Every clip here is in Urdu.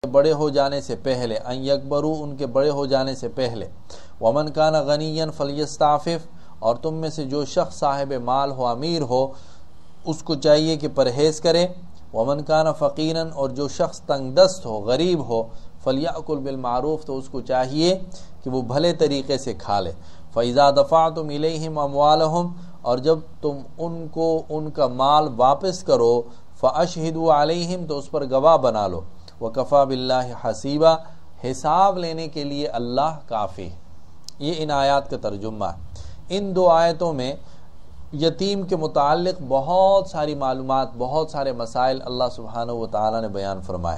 بڑے ہو جانے سے پہلے، ان یکبرو ان کے بڑے ہو جانے سے پہلے، ومن کان غنیا فلیستعفف اور تم میں سے جو شخص صاحب مال ہو، امیر ہو، اس کو چاہیے کہ پرہیز کرے، ومن کان فقیرا اور جو شخص تنگ دست ہو، غریب ہو، فلیأکل بالمعروف تو اس کو چاہیے کہ وہ بھلے طریقے سے کھا لے، فإذا دفعتم الیہم اموالہم اور جب تم ان کو ان کا مال واپس کرو، فاشہدوا علیہم تو اس پر گواہ بنا لو، وکفی باللہ حسیبا حساب لینے کے لیے اللہ کافی ہے۔ یہ ان آیات کا ترجمہ ہے۔ ان دو آیتوں میں یتیم کے متعلق بہت ساری معلومات، بہت سارے مسائل اللہ سبحانہ و تعالی نے بیان فرمائے۔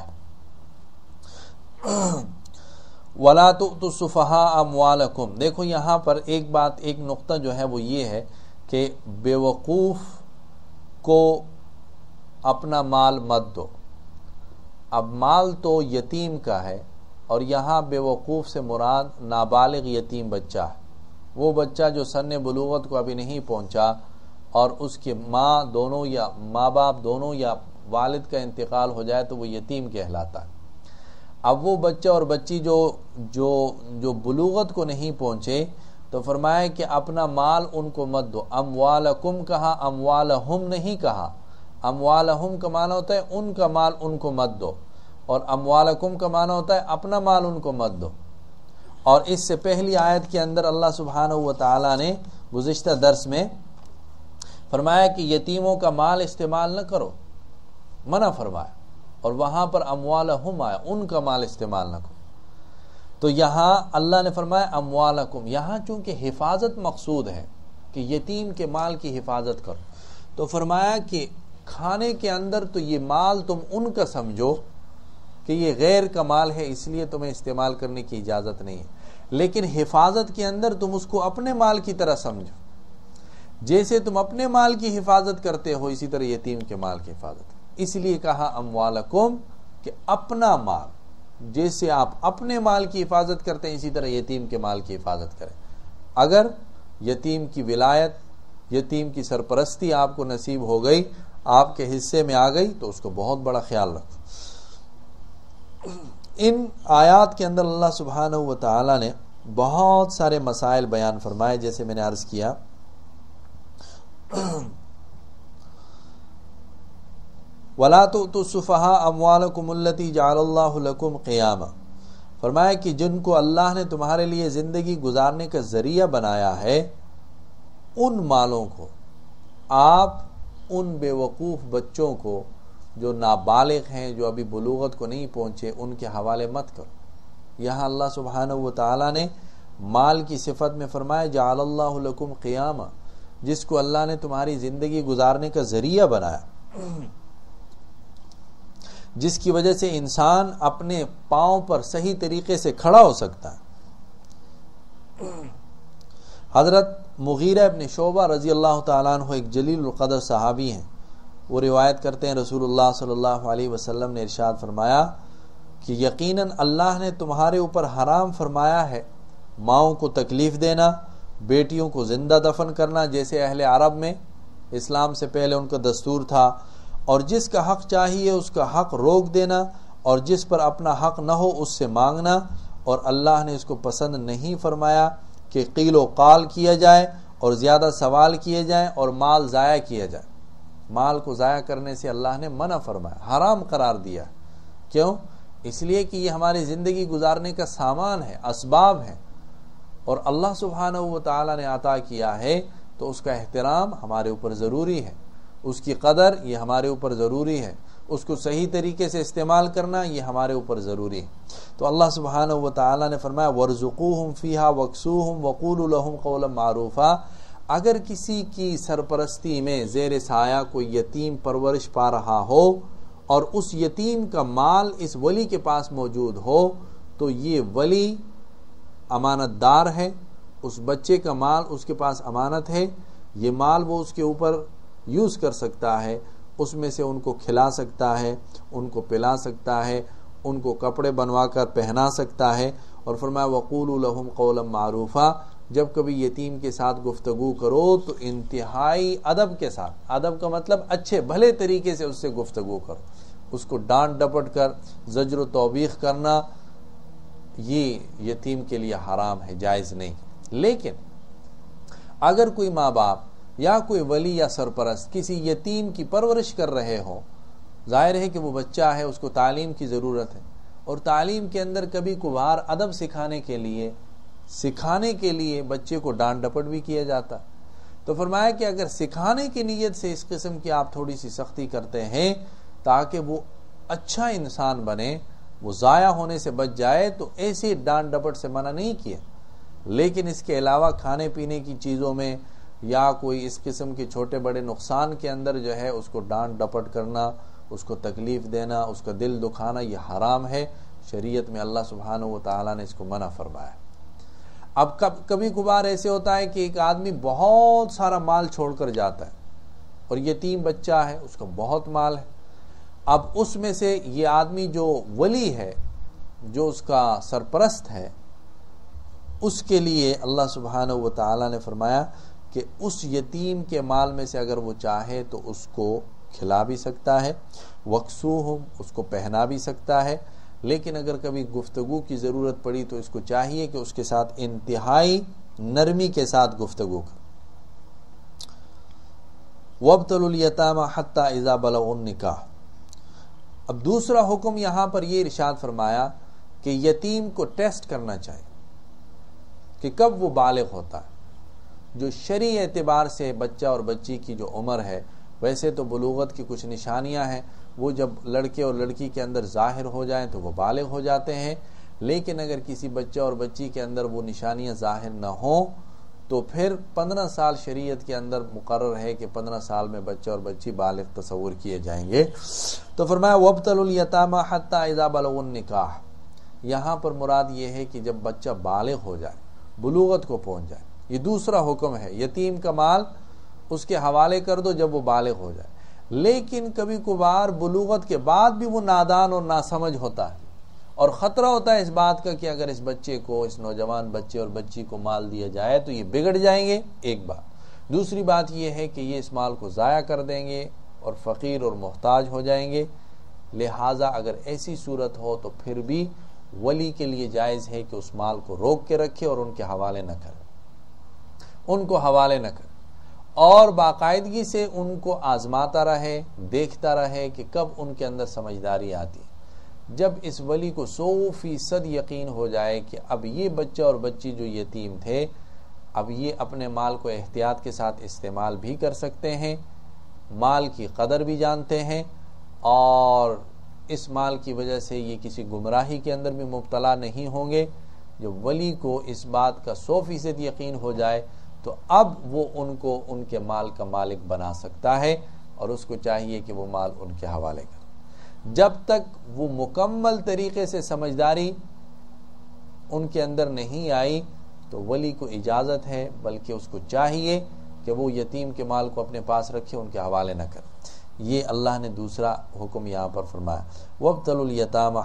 وَلَا تُؤْتُوا السُّفَهَاءَ أَمْوَالَكُمْ، دیکھو یہاں پر ایک بات، ایک نقطہ جو ہے وہ یہ ہے کہ بیوقوف کو اپنا مال مت دو۔ اب مال تو یتیم کا ہے، اور یہاں بیوقوف سے مراد نابالغ یتیم بچہ ہے، وہ بچہ جو سن بلوغت کو ابھی نہیں پہنچا اور اس کے ماں دونوں یا ماں باپ دونوں یا والد کا انتقال ہو جائے تو وہ یتیم کہلاتا ہے۔ اب وہ بچہ اور بچی جو بلوغت کو نہیں پہنچے تو فرمایا کہ اپنا مال ان کو مت دو۔ اموالکم کہا، اموالہم نہیں کہا۔ اموالہم کا معنی ہوتا ہے ان کا مال ان کو مت دو، اور اموالکم کا معنی ہوتا ہے اپنا مال ان کو مت دو۔ اور اس سے پہلی آیت کے اندر اللہ سبحانہ و تعالی نے گزشتہ درس میں فرمایا کہ یتیموں کا مال استعمال نہ کرو، منع فرمایا، اور وہاں پر اموالہم آیا، ان کا مال استعمال نہ کرو۔ تو یہاں اللہ نے فرمایا اموالکم، یہاں چونکہ حفاظت مقصود ہے کہ یتیم کے مال کی حفاظت کرو، تو فرمایا کہ کھانے کے اندر تو یہ مال تم ان کا سمجھو کہ یہ غیر کا مال ہے، اس لیے تمہیں استعمال کرنے کی اجازت نہیں ہے، لیکن حفاظت کے اندر تم اس کو اپنے مال کی طرح سمجھو، جیسے تم اپنے مال کی حفاظت کرتے ہو اسی طرح یتیم کے مال کی حفاظت۔ اس لیے کہا اموالکم کہ اپنا مال، جیسے آپ اپنے مال کی حفاظت کرتے ہیں اسی طرح یتیم کے مال کی حفاظت کریں۔ اگر یتیم کی ولایت، یتیم کی سرپرستی آپ کو نصیب ہو گئی، آپ کے حصے میں آ گئی، تو اس کو بہت بڑا خیال رکھو۔ ان آیات کے اندر اللہ سبحانہ و تعالی نے بہت سارے مسائل بیان فرمائے، جیسے میں نے عرض کیا وَلَا تُؤْتُوا السُّفَهَاءَ أَمْوَالَكُمُ الَّتِي جَعَلَ اللَّهُ لَكُمْ قِيَامًا، فرمایا کہ جن کو اللہ نے تمہارے لیے زندگی گزارنے کا ذریعہ بنایا ہے، ان مالوں کو آپ ان بیوقوف بچوں کو جو نابالغ ہیں، جو ابھی بلوغت کو نہیں پہنچے، ان کے حوالے مت کرو۔ یہاں اللہ سبحانہ و تعالی نے مال کی صفت میں فرمایا جعل اللہ لکم قیاما، جس کو اللہ نے تمہاری زندگی گزارنے کا ذریعہ بنایا، جس کی وجہ سے انسان اپنے پاؤں پر صحیح طریقے سے کھڑا ہو سکتا ہے۔ حضرت مغیرہ ابن شعبہ رضی اللہ تعالیٰ عنہ ایک جلیل القدر صحابی ہیں، وہ روایت کرتے ہیں رسول اللہ صلی اللہ علیہ وسلم نے ارشاد فرمایا کہ یقیناً اللہ نے تمہارے اوپر حرام فرمایا ہے ماؤں کو تکلیف دینا، بیٹیوں کو زندہ دفن کرنا، جیسے اہل عرب میں اسلام سے پہلے ان کا دستور تھا، اور جس کا حق چاہیے اس کا حق روک دینا، اور جس پر اپنا حق نہ ہو اس سے مانگنا، اور اللہ نے اس کو پسند نہیں فرمایا کہ قیل و قال کیا جائے اور زیادہ سوال کیے جائیں اور مال ضائع کیا جائے۔ مال کو ضائع کرنے سے اللہ نے منع فرمایا، حرام قرار دیا۔ کیوں؟ اس لیے کہ یہ ہماری زندگی گزارنے کا سامان ہے، اسباب ہے، اور اللہ سبحانہ و تعالی نے عطا کیا ہے تو اس کا احترام ہمارے اوپر ضروری ہے، اس کی قدر یہ ہمارے اوپر ضروری ہے، اس کو صحیح طریقے سے استعمال کرنا یہ ہمارے اوپر ضروری ہے۔ تو اللہ سبحانہ و تعالی نے فرمایا وَارْزُقُوهُمْ فِيهَا وَاكْسُوهُمْ وَقُولُوا لَهُمْ قَوْلًا مَعْرُوفًا، اگر کسی کی سرپرستی میں زیر سایہ کوئی یتیم پرورش پا رہا ہو اور اس یتیم کا مال اس ولی کے پاس موجود ہو، تو یہ ولی امانت دار ہے، اس بچے کا مال اس کے پاس امانت ہے، یہ مال وہ اس کے اوپر یوز کر سکتا ہے، اس میں سے ان کو کھلا سکتا ہے، ان کو پلا سکتا ہے، ان کو کپڑے بنوا کر پہنا سکتا ہے۔ اور فرمایا وَقُولُوا لَهُمْ قَوْلًا مَعْرُوفًا، جب کبھی یتیم کے ساتھ گفتگو کرو تو انتہائی ادب کے ساتھ، ادب کا مطلب اچھے بھلے طریقے سے اس سے گفتگو کرو، اس کو ڈانٹ ڈپٹ کر زجر و توبیخ کرنا یہ یتیم کے لیے حرام ہے، جائز نہیں۔ لیکن اگر کوئی ماں باپ یا کوئی ولی یا سرپرست کسی یتیم کی پرورش کر رہے ہوں، ظاہر ہے کہ وہ بچہ ہے، اس کو تعلیم کی ضرورت ہے، اور تعلیم کے اندر کبھی کبھار ادب سکھانے کے لیے بچے کو ڈانٹ ڈپٹ بھی کیا جاتا، تو فرمایا کہ اگر سکھانے کی نیت سے اس قسم کی آپ تھوڑی سی سختی کرتے ہیں تاکہ وہ اچھا انسان بنے، وہ ضائع ہونے سے بچ جائے، تو ایسی ڈانٹ ڈپٹ سے منع نہیں کیا۔ لیکن اس کے علاوہ کھانے پینے کی چیزوں میں یا کوئی اس قسم کے چھوٹے بڑے نقصان کے اندر جو ہے اس کو ڈانٹ ڈپٹ کرنا، اس کو تکلیف دینا، اس کا دل دکھانا، یہ حرام ہے۔ شریعت میں اللہ سبحانہ و تعالیٰ نے اس کو منع فرمایا۔ اب کبھی کبھار ایسے ہوتا ہے کہ ایک آدمی بہت سارا مال چھوڑ کر جاتا ہے اور یتیم بچہ ہے، اس کا بہت مال ہے۔ اب اس میں سے یہ آدمی جو ولی ہے، جو اس کا سرپرست ہے، اس کے لیے اللہ سبحانہ و تعالیٰ نے فرمایا کہ اس یتیم کے مال میں سے اگر وہ چاہے تو اس کو کھلا بھی سکتا ہے، وکسوہم، اس کو پہنا بھی سکتا ہے، لیکن اگر کبھی گفتگو کی ضرورت پڑی تو اس کو چاہیے کہ اس کے ساتھ انتہائی نرمی کے ساتھ گفتگو کرے۔ وَابْتَلُوا الْيَتَامَ حَتَّى إِذَا بَلَغُوا النِّكَاحَ۔ اب دوسرا حکم یہاں پر یہ ارشاد فرمایا کہ یتیم کو ٹیسٹ کرنا چاہیے کہ کب وہ بالغ ہوتا ہے۔ جو شرعی اعتبار سے بچہ اور بچی کی جو عمر ہے، ویسے تو بلوغت کی کچھ نشانیاں ہیں، وہ جب لڑکے اور لڑکی کے اندر ظاہر ہو جائیں تو وہ بالغ ہو جاتے ہیں، لیکن اگر کسی بچہ اور بچی کے اندر وہ نشانیاں ظاہر نہ ہوں تو پھر 15 سال شریعت کے اندر مقرر ہے کہ 15 سال میں بچہ اور بچی بالغ تصور کیے جائیں گے۔ تو فرمایا وَابْتَلُوا الْيَتَامَ حَتَّى إِذَا بَلَغُوا النِّكَاحَ۔ یہاں پر مراد یہ ہے کہ جب بچہ بالغ ہو جائے، بلوغت کو پہنچ جائے، یہ دوسرا حکم ہے، یتیم کا مال اس کے حوالے کر دو جب وہ بالغ ہو جائے۔ لیکن کبھی کبھار بلوغت کے بعد بھی وہ نادان اور ناسمجھ ہوتا ہے، اور خطرہ ہوتا ہے اس بات کا کہ اگر اس بچے کو، اس نوجوان بچے اور بچی کو مال دیا جائے تو یہ بگڑ جائیں گے، ایک بات۔ دوسری بات یہ ہے کہ یہ اس مال کو ضائع کر دیں گے اور فقیر اور محتاج ہو جائیں گے، لہٰذا اگر ایسی صورت ہو تو پھر بھی ولی کے لیے جائز ہے کہ اس مال کو روک کے رکھے اور ان کے حوالے نہ کرے، ان کو حوالے نہ کرے، اور باقاعدگی سے ان کو آزماتا رہے، دیکھتا رہے کہ کب ان کے اندر سمجھداری آتی ہے۔ جب اس ولی کو 100% یقین ہو جائے کہ اب یہ بچہ اور بچی جو یتیم تھے، اب یہ اپنے مال کو احتیاط کے ساتھ استعمال بھی کر سکتے ہیں، مال کی قدر بھی جانتے ہیں، اور اس مال کی وجہ سے یہ کسی گمراہی کے اندر بھی مبتلا نہیں ہوں گے، جب ولی کو اس بات کا 100% یقین ہو جائے تو اب وہ ان کو ان کے مال کا مالک بنا سکتا ہے، اور اس کو چاہیے کہ وہ مال ان کے حوالے کرے۔ جب تک وہ مکمل طریقے سے سمجھداری ان کے اندر نہیں آئی تو ولی کو اجازت ہے، بلکہ اس کو چاہیے کہ وہ یتیم کے مال کو اپنے پاس رکھے، ان کے حوالے نہ کرے۔ یہ اللہ نے دوسرا حکم یہاں پر فرمایا، وَابْتَلُوا الْيَتَامَ